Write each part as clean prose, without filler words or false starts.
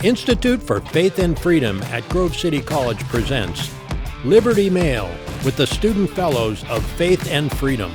Institute for Faith and Freedom at Grove City College presents Liberty Mail with the Student Fellows of Faith and Freedom.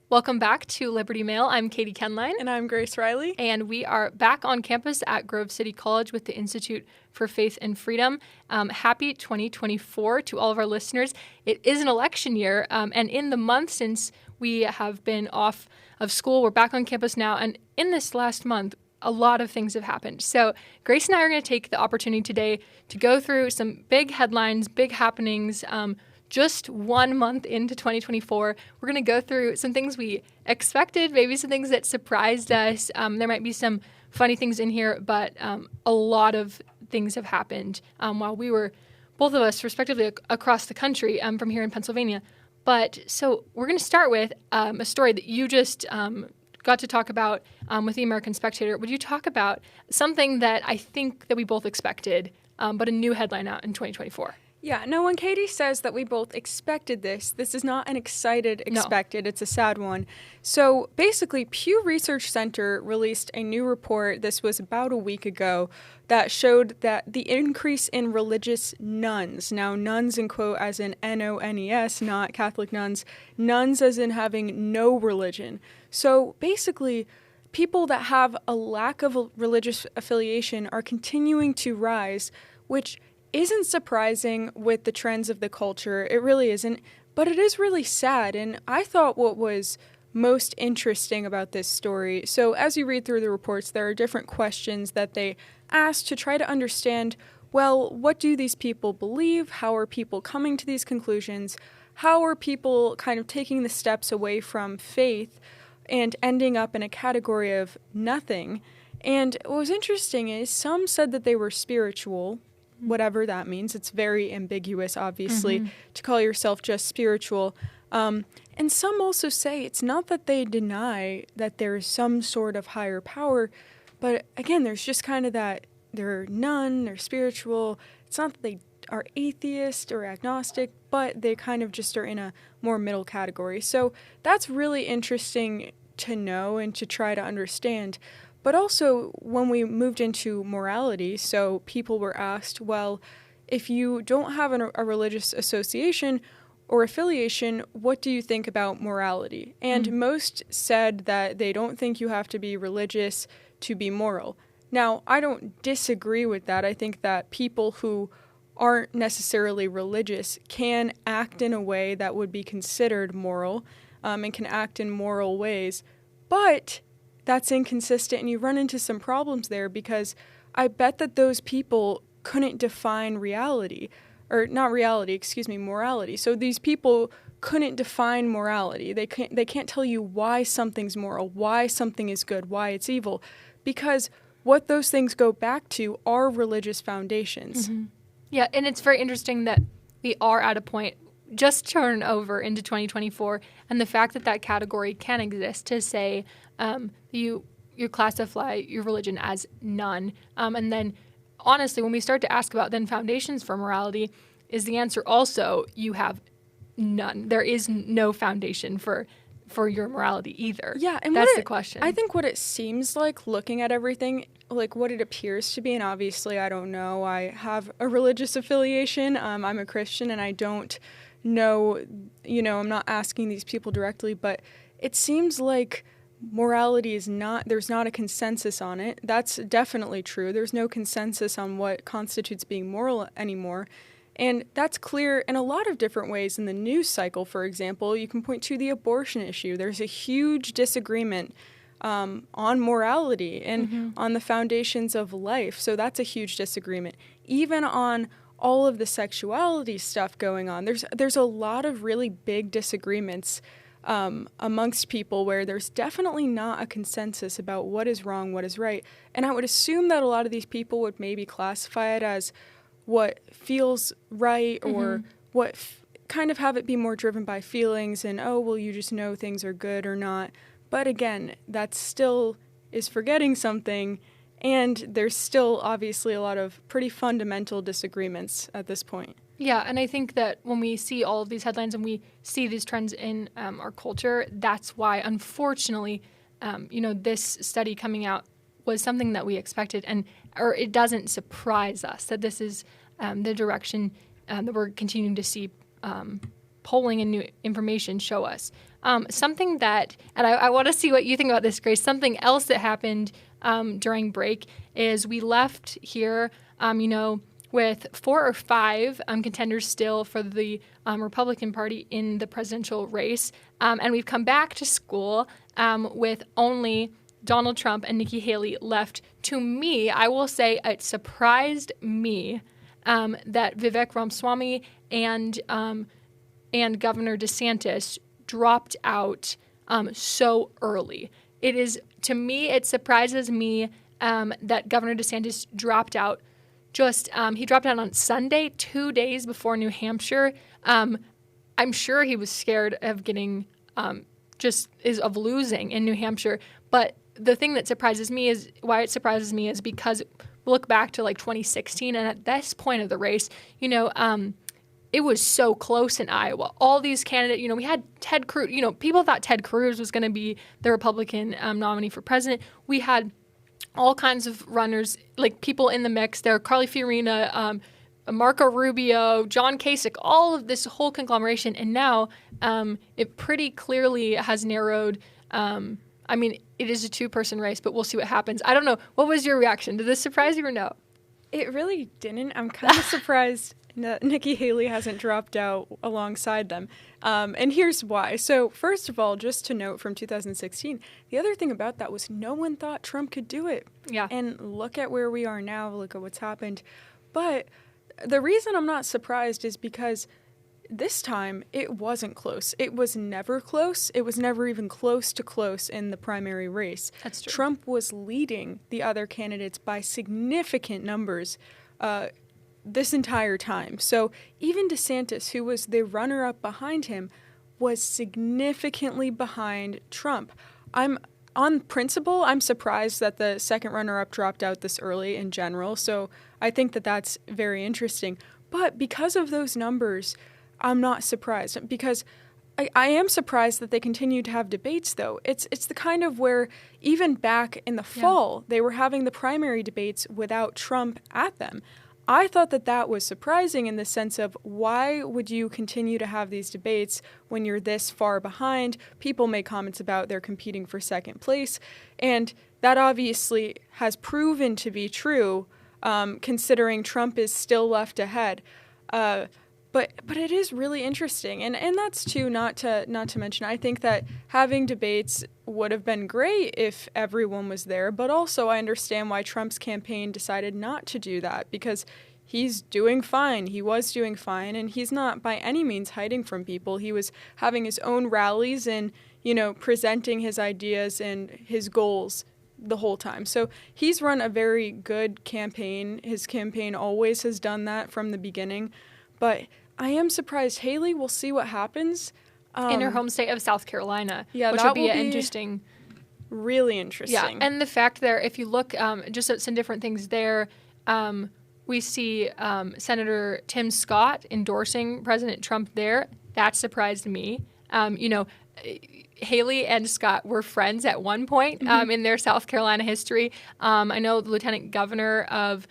Welcome back to Liberty Mail. I'm Katie Kenline. And I'm Grace Riley. And we are back on campus at Grove City College with the Institute for Faith and Freedom. Happy 2024 to all of our listeners. It is an election year, and in the month since we have been off of school, we're back on campus now. And in this last month, a lot of things have happened. So Grace and I are going to take the opportunity today to go through some big headlines, big happenings, just 1 month into 2024. We're going to go through some things we expected, maybe some things that surprised us. There might be some funny things in here, but a lot of things have happened while we were, both of us, respectively, across the country from here in Pennsylvania. But so we're going to start with a story that you just got to talk about with the American Spectator. Would you talk about something that I think that we both expected, but a new headline out in 2024? Yeah, no, when Katie says that we both expected this is not an excited expected, no. It's a sad one. So basically, Pew Research Center released a new report, this was about a week ago, that showed that the increase in religious nones, now nuns in quote as in N-O-N-E-S, not Catholic nuns, nuns as in having no religion. So basically, people that have a lack of a religious affiliation are continuing to rise, which isn't surprising with the trends of the culture. It really isn't, but it is really sad. And I thought what was most interesting about this story, so as you read through the reports, there are different questions that they asked to try to understand, well, what do these people believe? How are people coming to these conclusions? How are people kind of taking the steps away from faith and ending up in a category of nothing? And what was interesting is some said that they were spiritual, whatever that means. It's very ambiguous, obviously, to call yourself just spiritual. And some also say it's not that they deny that there is some sort of higher power, but again, there's just kind of that they're none, they're spiritual. It's not that they are atheist or agnostic, but they kind of just are in a more middle category. So that's really interesting to know and to try to understand. But also, when we moved into morality, so people were asked, well, if you don't have a religious association or affiliation, what do you think about morality? And most said that they don't think you have to be religious to be moral. Now, I don't disagree with that. I think that people who aren't necessarily religious can act in a way that would be considered moral and can act in moral ways. But that's inconsistent, and you run into some problems there because I bet that those people couldn't define morality. So these people couldn't define morality. They can't tell you why something's moral, why something is good, why it's evil, because what those things go back to are religious foundations. Yeah, and it's very interesting that we are at a point just turn over into 2024, and the fact that that category can exist to say you classify your religion as none. And then, honestly, when we start to ask about then foundations for morality, is the answer also you have none. There is no foundation for your morality either. Yeah, and that's the question. I think what it seems like looking at everything, like what it appears to be, and obviously I don't know, I have a religious affiliation, I'm a Christian, and I don't know, I'm not asking these people directly, but it seems like morality is there's not a consensus on it. That's definitely true. There's no consensus on what constitutes being moral anymore. And that's clear in a lot of different ways in the news cycle. For example, you can point to the abortion issue. There's a huge disagreement on morality and on the foundations of life. So that's a huge disagreement. Even on all of the sexuality stuff going on, there's a lot of really big disagreements amongst people where there's definitely not a consensus about what is wrong, what is right. And I would assume that a lot of these people would maybe classify it as what feels right or what kind of have it be more driven by feelings and, oh, well, you just know things are good or not. But again, that still is forgetting something, and there's still obviously a lot of pretty fundamental disagreements at this point. Yeah, and I think that when we see all of these headlines and we see these trends in our culture, that's why, unfortunately, this study coming out was something that we expected, or it doesn't surprise us that this is the direction that we're continuing to see polling and new information show us. Something that, and I want to see what you think about this, Grace, something else that happened during break is we left here, with 4 or 5 contenders still for the Republican Party in the presidential race. And we've come back to school with only Donald Trump and Nikki Haley left. To me, I will say it surprised me that Vivek Ramaswamy and Governor DeSantis dropped out so early. It surprises me that Governor DeSantis dropped out. He dropped out on Sunday, 2 days before New Hampshire. I'm sure he was scared of getting of losing in New Hampshire. But the thing that surprises me is because we look back to 2016, and at this point of the race, it was so close in Iowa. All these candidates, we had Ted Cruz. People thought Ted Cruz was going to be the Republican nominee for president. We had all kinds of runners, people in the mix there. Carly Fiorina, Marco Rubio, John Kasich, all of this whole conglomeration. And now it pretty clearly has narrowed. It is a 2-person race, but we'll see what happens. I don't know. What was your reaction? Did this surprise you or no? It really didn't. I'm kind of surprised that Nikki Haley hasn't dropped out alongside them. And here's why. So first of all, just to note from 2016, the other thing about that was no one thought Trump could do it. Yeah. And look at where we are now. Look at what's happened. But the reason I'm not surprised is because this time it wasn't close. It was never close. It was never even close to close in the primary race. That's true. Trump was leading the other candidates by significant numbers this entire time. So even DeSantis, who was the runner-up behind him, was significantly behind Trump. On principle, I'm surprised that the second runner-up dropped out this early in general. So I think that that's very interesting. But because of those numbers, I'm not surprised, because I am surprised that they continue to have debates, though. It's the kind of where even back in the fall, they were having the primary debates without Trump at them. I thought that was surprising in the sense of, why would you continue to have these debates when you're this far behind? People make comments about they're competing for second place, and that obviously has proven to be true, considering Trump is still left ahead. But it is really interesting, and that's too, not to mention, I think that having debates would have been great if everyone was there, but also I understand why Trump's campaign decided not to do that, because he's doing fine. He was doing fine, and he's not by any means hiding from people. He was having his own rallies and, presenting his ideas and his goals the whole time. So he's run a very good campaign. His campaign always has done that from the beginning. But I am surprised. Haley, we'll see what happens. In her home state of South Carolina. Yeah, which that would be will be interesting. Really interesting. Yeah, and the fact there, if you look just at some different things there, we see Senator Tim Scott endorsing President Trump there. That surprised me. Haley and Scott were friends at one point in their South Carolina history. I know the lieutenant governor of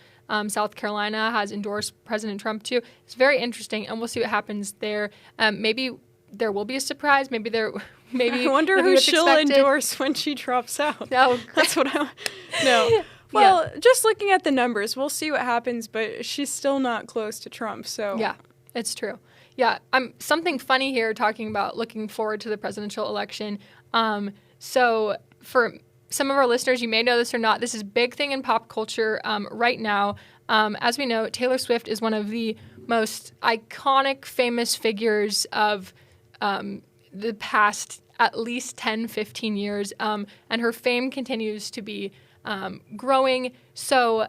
South Carolina has endorsed President Trump too. It's very interesting, and we'll see what happens there. Maybe there will be a surprise. Maybe I wonder who she'll endorse when she drops out. No, that's what I. No. Well, just looking at the numbers, we'll see what happens. But she's still not close to Trump. So yeah, it's true. Yeah, something funny here talking about looking forward to the presidential election. So for some of our listeners, you may know this or not, this is a big thing in pop culture right now. As we know, Taylor Swift is one of the most iconic, famous figures of the past at least 10, 15 years. And her fame continues to be growing. So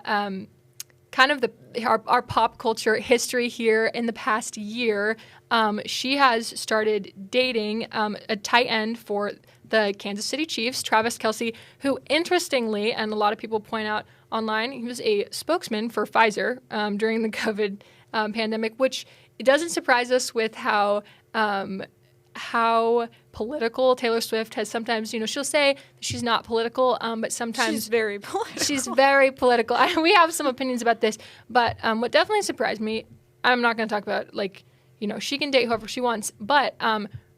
kind of our pop culture history here in the past year, she has started dating a tight end for the Kansas City Chiefs, Travis Kelce, who interestingly, and a lot of people point out online, he was a spokesman for Pfizer during the COVID pandemic, which it doesn't surprise us with how how political Taylor Swift has sometimes, she'll say she's not political, but sometimes she's very political. She's very political. We have some opinions about this, but what definitely surprised me, I'm not going to talk about, she can date whoever she wants, but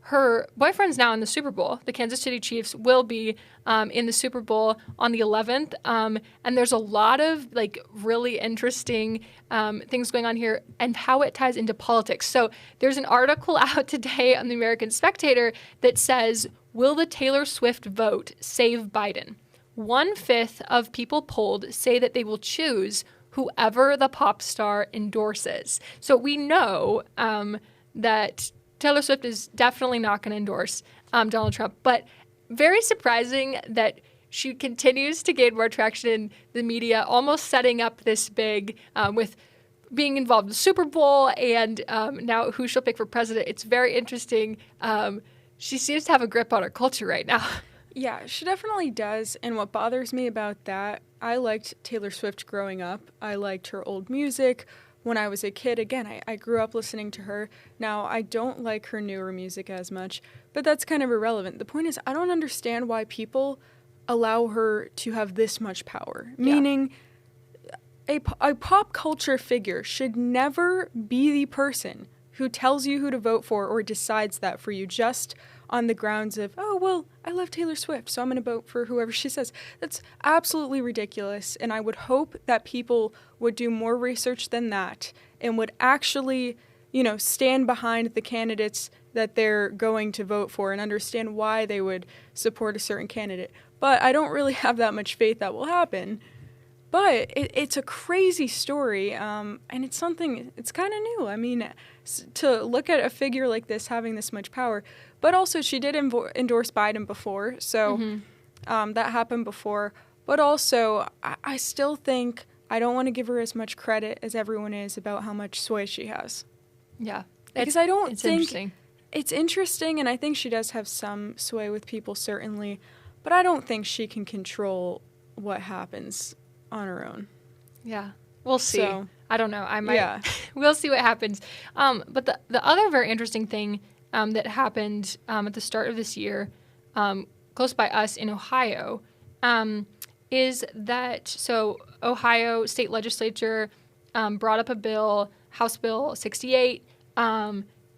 her boyfriend's now in the Super Bowl. The Kansas City Chiefs will be in the Super Bowl on the 11th, and there's a lot of really interesting things going on here and how it ties into politics. So there's an article out today on the American Spectator that says, "Will the Taylor Swift vote save Biden? 1/5 of people polled say that they will choose whoever the pop star endorses." So we know that Taylor Swift is definitely not going to endorse Donald Trump, but very surprising that she continues to gain more traction in the media, almost setting up this big with being involved in the Super Bowl and now who she'll pick for president. It's very interesting. She seems to have a grip on her culture right now. Yeah, she definitely does. And what bothers me about that, I liked Taylor Swift growing up. I liked her old music. When I was a kid, again, I grew up listening to her. Now, I don't like her newer music as much, but that's kind of irrelevant. The point is, I don't understand why people allow her to have this much power. Yeah. Meaning, a pop culture figure should never be the person who tells you who to vote for or decides that for you just on the grounds of, oh, well, I love Taylor Swift, so I'm going to vote for whoever she says. That's absolutely ridiculous, and I would hope that people would do more research than that and would actually, stand behind the candidates that they're going to vote for and understand why they would support a certain candidate. But I don't really have that much faith that will happen. But it's a crazy story, and it's something, it's kind of new. I mean, to look at a figure like this having this much power, but also she did endorse Biden before, so that happened before. But also, I still think I don't want to give her as much credit as everyone is about how much sway she has. Yeah. Because I don't think interesting. It's interesting, and I think she does have some sway with people, certainly, but I don't think she can control what happens on her own. Yeah. We'll see. So, I don't know. I might. Yeah. We'll see what happens. But the other very interesting thing that happened at the start of this year, close by us in Ohio, is that Ohio state legislature brought up a bill, House Bill 68.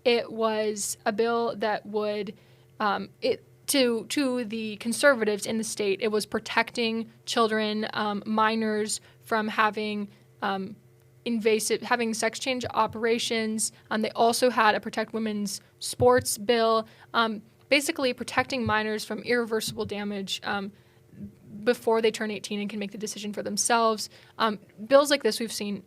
It was a bill that would to the conservatives in the state, it was protecting children, minors from having having sex change operations. They also had a Protect Women's Sports bill, basically protecting minors from irreversible damage before they turn 18 and can make the decision for themselves. Bills like this we've seen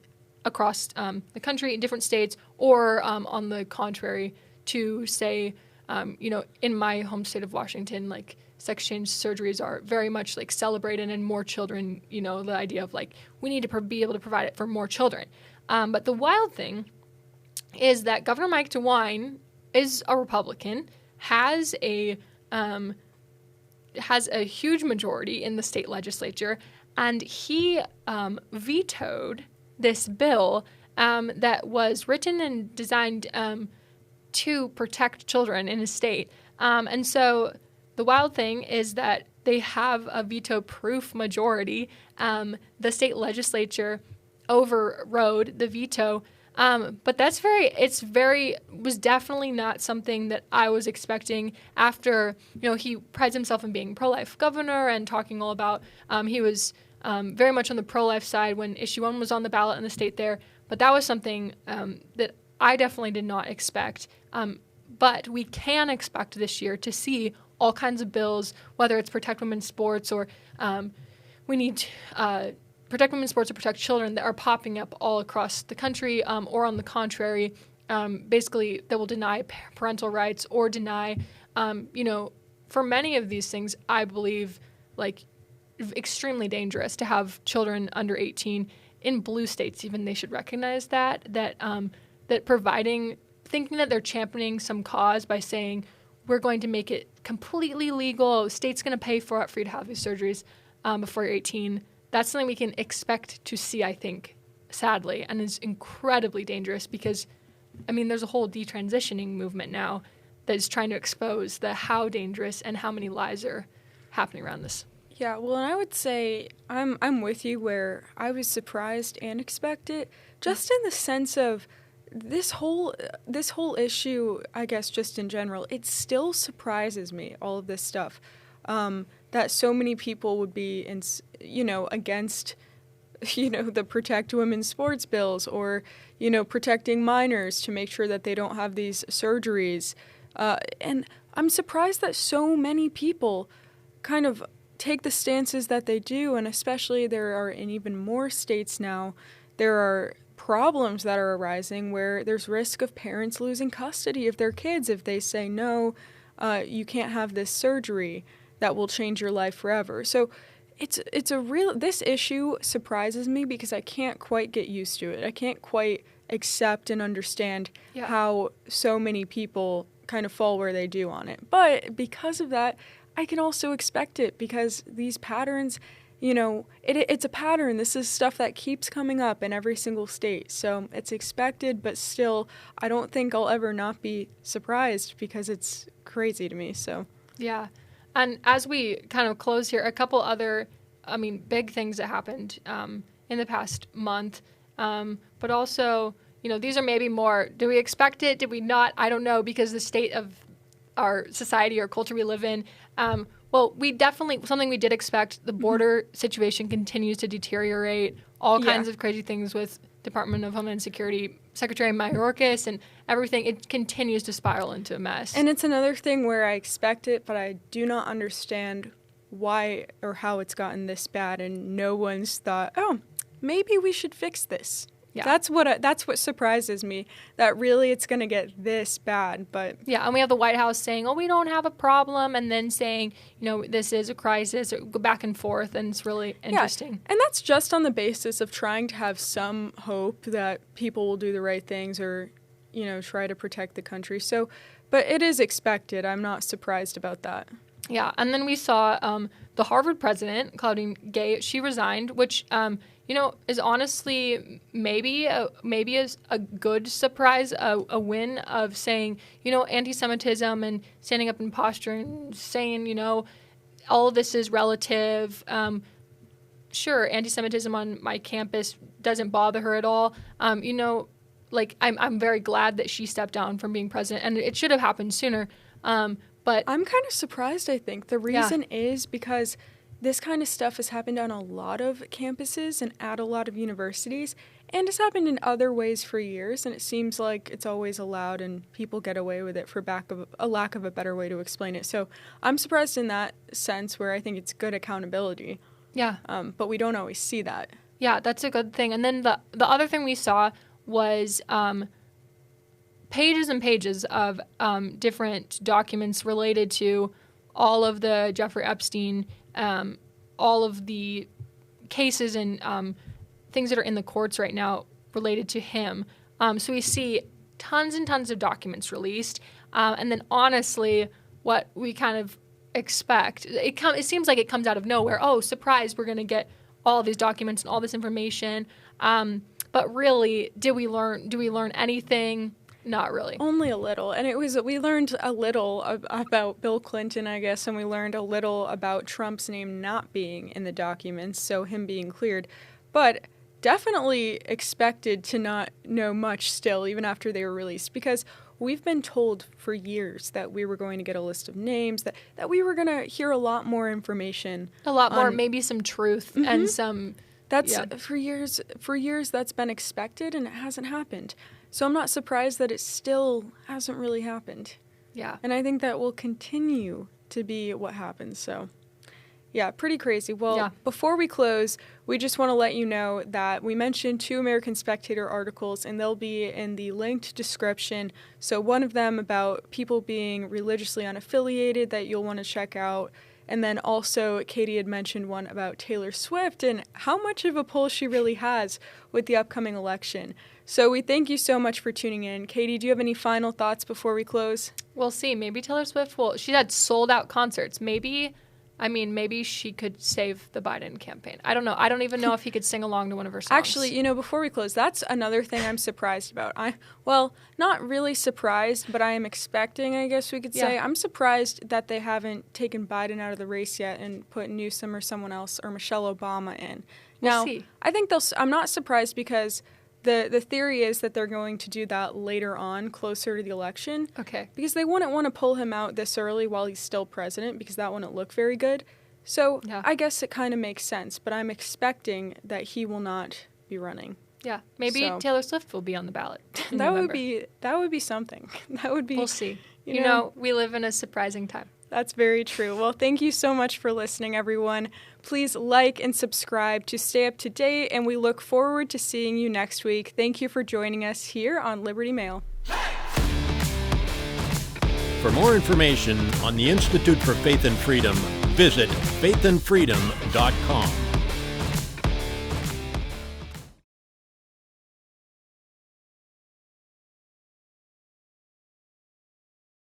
across the country in different states, or on the contrary, to say, in my home state of Washington, sex change surgeries are very much celebrated, and more children, the idea of we need to be able to provide it for more children. But the wild thing is that Governor Mike DeWine is a Republican, has a huge majority in the state legislature, and he vetoed this bill that was written and designed to protect children in his state. And so the wild thing is that they have a veto-proof majority. The state legislature overrode the veto. But was definitely not something that I was expecting after, he prides himself on being pro-life governor and talking all about, he was very much on the pro-life side when issue 1 was on the ballot in the state there. But that was something that I definitely did not expect. But we can expect this year to see all kinds of bills, whether it's Protect Women's Sports or we need Protect Women's Sports or Protect Children, that are popping up all across the country, or on the contrary, basically that will deny parental rights or deny, for many of these things, I believe, extremely dangerous to have children under 18 in blue states. Even they should recognize that thinking that they're championing some cause by saying we're going to make it completely legal, state's going to pay for it for you to have these surgeries before you're 18. That's something we can expect to see, I think, sadly, and is incredibly dangerous because, there's a whole detransitioning movement now that is trying to expose how dangerous and how many lies are happening around this. Yeah, well, and I would say I'm with you where I was surprised and expected, just in the sense of this whole issue, I guess, just in general. It still surprises me, all of this stuff, that so many people would be against the Protect Women's Sports bills, or protecting minors to make sure that they don't have these surgeries, and I'm surprised that so many people kind of take the stances that they do, and especially there are in even more states now, there are problems that are arising where there's risk of parents losing custody of their kids if they say, no, you can't have this surgery that will change your life forever. So this issue surprises me because I can't quite get used to it. I can't quite accept and understand how so many people kind of fall where they do on it. But because of that, I can also expect it, because these patterns, it's a pattern. This is stuff that keeps coming up in every single state. So it's expected, but still, I don't think I'll ever not be surprised, because it's crazy to me. So yeah. And as we kind of close here, a couple other, big things that happened in the past month, but also, these are maybe more, do we expect it? Did we not? I don't know, because the state of our society or culture we live in. Something we did expect, the border situation continues to deteriorate, all kinds of crazy things with Department of Homeland Security Secretary Mayorkas and everything. It continues to spiral into a mess. And it's another thing where I expect it, but I do not understand why or how it's gotten this bad, and no one's thought, oh, maybe we should fix this. Yeah. That's what surprises me, that really it's going to get this bad. But yeah, and we have the White House saying, oh, we don't have a problem, and then saying, this is a crisis, or go back and forth, and it's really interesting. Yeah. And that's just on the basis of trying to have some hope that people will do the right things, or, try to protect the country. So, but it is expected. I'm not surprised about that. Yeah, and then we saw the Harvard president, Claudine Gay, she resigned, which is honestly maybe is a good surprise, a win of saying, anti-Semitism and standing up and posturing, saying, all of this is relative. Sure, anti-Semitism on my campus doesn't bother her at all. I'm very glad that she stepped down from being president, and it should have happened sooner. But I'm kind of surprised, I think. The reason is because this kind of stuff has happened on a lot of campuses and at a lot of universities, and it's happened in other ways for years, and it seems like it's always allowed and people get away with it for a lack of a better way to explain it. So I'm surprised in that sense, where I think it's good accountability. Yeah. But we don't always see that. Yeah, that's a good thing. And then the other thing we saw was pages and pages of different documents related to all of the Jeffrey Epstein, all of the cases and things that are in the courts right now related to him. So we see tons and tons of documents released. And then honestly, what we kind of expect, it seems like it comes out of nowhere. Oh, surprise, we're going to get all of these documents and all this information. But really, do we learn anything? Not really. Only a little. And we learned a little about Bill Clinton, I guess, and we learned a little about Trump's name not being in the documents, so him being cleared. But definitely expected to not know much still, even after they were released, because we've been told for years that we were going to get a list of names, that we were going to hear a lot more information. A lot more, maybe some truth and some... For years that's been expected, and it hasn't happened. So I'm not surprised that it still hasn't really happened. Yeah. And I think that will continue to be what happens. So, yeah, pretty crazy. Well, Before we close, we just want to let you know that we mentioned 2 American Spectator articles, and they'll be in the linked description. So one of them about people being religiously unaffiliated that you'll want to check out. And then also, Katie had mentioned one about Taylor Swift and how much of a pull she really has with the upcoming election. So we thank you so much for tuning in. Katie, do you have any final thoughts before we close? We'll see. Maybe Taylor Swift she had sold-out concerts. Maybe I mean, maybe she could save the Biden campaign. I don't know. I don't even know if he could sing along to one of her songs. Actually, before we close, that's another thing I'm surprised about. Not really surprised, but I am expecting, I guess we could say. I'm surprised that they haven't taken Biden out of the race yet and put Newsom or someone else or Michelle Obama in. Now, We'll see. I think I'm not surprised because the theory is that they're going to do that later on, closer to the election. Okay. Because they wouldn't want to pull him out this early while he's still president, because that wouldn't look very good. So I guess it kind of makes sense, but I'm expecting that he will not be running. Yeah, maybe Taylor Swift will be on the ballot. That would be something. That would be. We'll see. You know, we live in a surprising time. That's very true. Well, thank you so much for listening, everyone. Please like and subscribe to stay up to date, and we look forward to seeing you next week. Thank you for joining us here on Liberty Mail. For more information on the Institute for Faith and Freedom, visit faithandfreedom.com.